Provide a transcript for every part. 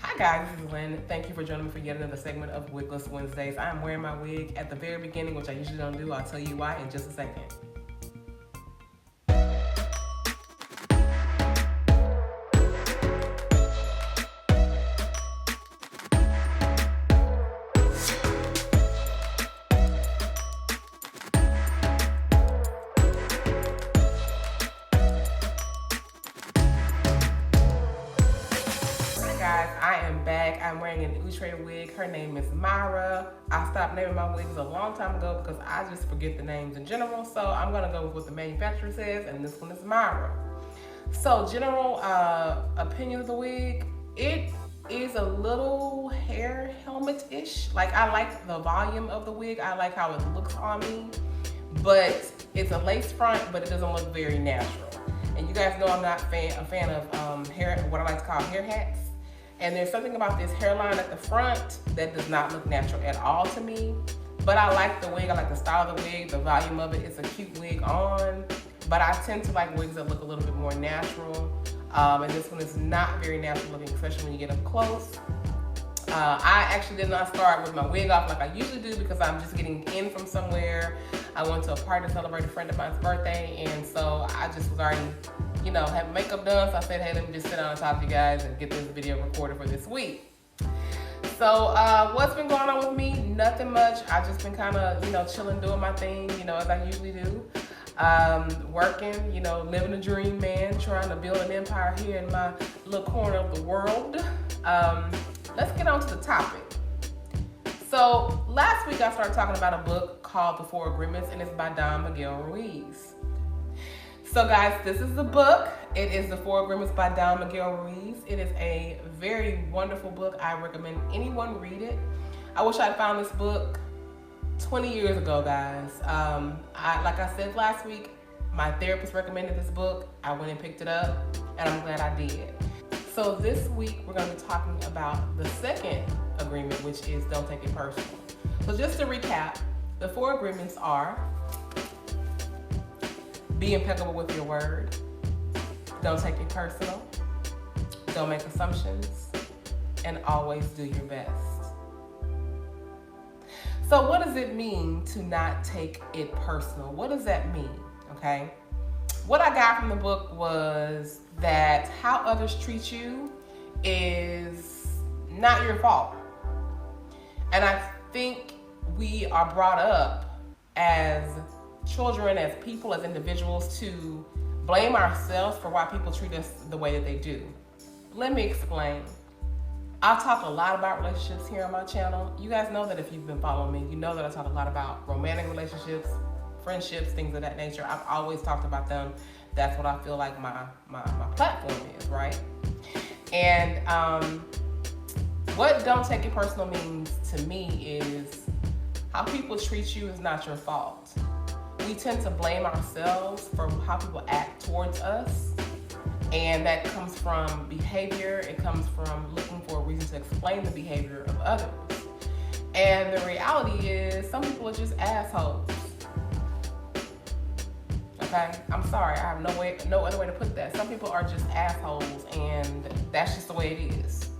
Hi guys, this is Lynn. Thank you for joining me for yet another segment of Wigless Wednesdays. I'm wearing my wig at the very beginning, which I usually don't do. I'll tell you why in just a second. Guys, I am back. I'm wearing an Outre wig. Her name is Myra. I stopped naming my wigs a long time ago because I just forget the names in general. So I'm gonna go with what the manufacturer says, and this one is Myra. So general opinion of the wig, it is a little hair helmet-ish. Like I like the volume of the wig. I like how it looks on me, but it's a lace front, but it doesn't look very natural. And you guys know I'm not a fan of hair, what I like to call hair hats. And there's something about this hairline at the front that does not look natural at all to me. But I like the wig, I like the style of the wig, the volume of it. It's a cute wig on. But I tend to like wigs that look a little bit more natural. And this one is not very natural looking, especially when you get up close. I actually did not start with my wig off like I usually do because I'm just getting in from somewhere. I went to a party to celebrate a friend of mine's birthday, and so I just was already, have makeup done. So I said, hey, let me just sit down and talk to you guys and get this video recorded for this week. So what's been going on with me? Nothing much. I've just been kind of, chilling, doing my thing, as I usually do. Working, living a dream, man, trying to build an empire here in my little corner of the world. Let's get on to the topic. So last week I started talking about a book called The 4 Agreements, and it's by Don Miguel Ruiz. So guys, this is the book. It is The 4 Agreements by Don Miguel Ruiz. It is a very wonderful book. I recommend anyone read it. I wish I'd found this book 20 years ago, guys. Like I said last week, my therapist recommended this book. I went and picked it up, and I'm glad I did. So this week, we're going to be talking about the second agreement, which is don't take it personal. So just to recap, the 4 agreements are: be impeccable with your word, don't take it personal, don't make assumptions, and always do your best. So what does it mean to not take it personal? What does that mean, okay? What I got from the book was that how others treat you is not your fault. And I think we are brought up as children, as people, as individuals to blame ourselves for why people treat us the way that they do. Let me explain. I talk a lot about relationships here on my channel. You guys know that if you've been following me, you know that I talk a lot about romantic relationships, friendships, things of that nature. I've always talked about them. That's what I feel like my platform is, right? And what don't take it personal means to me is how people treat you is not your fault. We tend to blame ourselves for how people act towards us. And that comes from behavior. It comes from looking for a reason to explain the behavior of others. And the reality is some people are just assholes. Okay? I'm sorry. I have no other way to put that. Some people are just assholes, and that's just the way it is.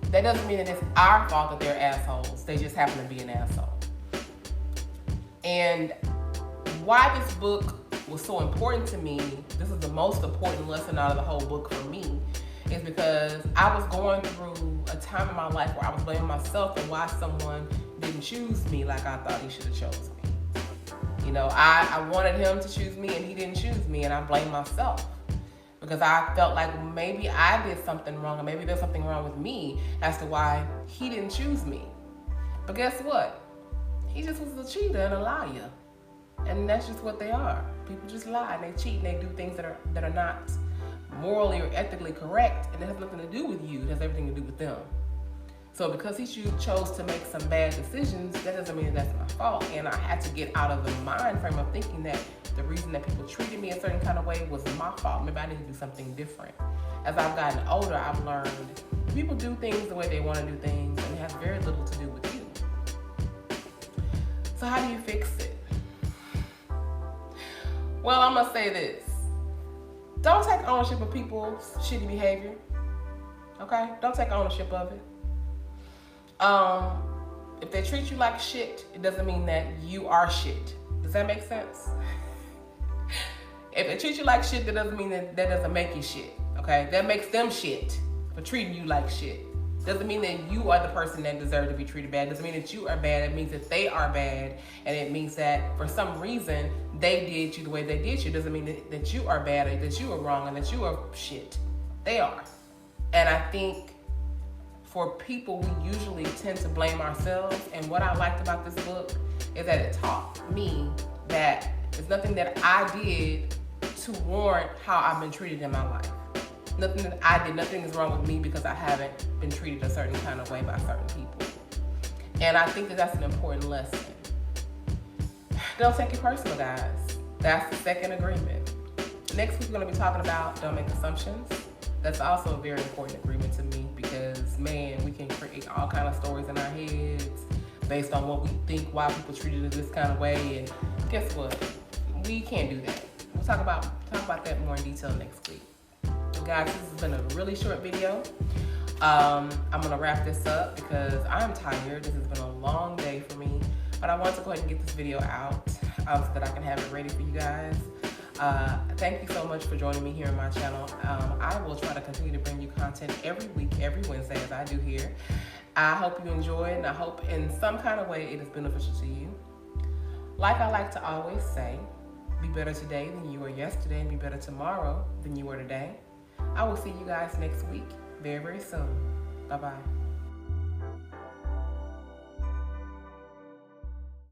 That doesn't mean that it's our fault that they're assholes. They just happen to be an asshole. And why this book was so important to me, this is the most important lesson out of the whole book for me, is because I was going through a time in my life where I was blaming myself and why someone didn't choose me like I thought he should have chosen me. I wanted him to choose me and he didn't choose me, and I blamed myself because I felt like maybe I did something wrong, or maybe there's something wrong with me as to why he didn't choose me. But guess what? He just was a cheater and a liar. And that's just what they are. People just lie and they cheat and they do things that are not morally or ethically correct, and it has nothing to do with you. It has everything to do with them. So because he chose to make some bad decisions, that doesn't mean that's my fault. And I had to get out of the mind frame of thinking that the reason that people treated me a certain kind of way was my fault. Maybe I need to do something different. As I've gotten older, I've learned people do things the way they want to do things, and it has very little to do with you. So how do you fix it? Well, I'm gonna say this. Don't take ownership of people's shitty behavior. Okay? Don't take ownership of it. If they treat you like shit, it doesn't mean that you are shit. Does that make sense? If they treat you like shit, that doesn't mean that doesn't make you shit. Okay? That makes them shit for treating you like shit. Doesn't mean that you are the person that deserves to be treated bad. Doesn't mean that you are bad. It means that they are bad. And it means that for some reason, they did you the way they did you. Doesn't mean that you are bad or that you are wrong and that you are shit. They are. And I think for people, we usually tend to blame ourselves. And what I liked about this book is that it taught me that it's nothing that I did to warrant how I've been treated in my life. Nothing that I did, nothing is wrong with me because I haven't been treated a certain kind of way by certain people. And I think that that's an important lesson. Don't take it personal, guys. That's the second agreement. Next week, we're going to be talking about don't make assumptions. That's also a very important agreement to me because, man, we can create all kind of stories in our heads based on what we think, why people treated us this kind of way. And guess what? We can't do that. We'll talk about that more in detail next week. Guys, this has been a really short video. I'm gonna wrap this up because I'm tired. This has been a long day for me, but I want to go ahead and get this video out so that I can have it ready for you guys. Thank you so much for joining me here on my channel. I will try to continue to bring you content every week, every Wednesday, as I do here. I hope you enjoy it, and I hope in some kind of way it is beneficial to you. Like I like to always say, be better today than you were yesterday, and be better tomorrow than you were today. I will see you guys next week very, very soon. Bye-bye.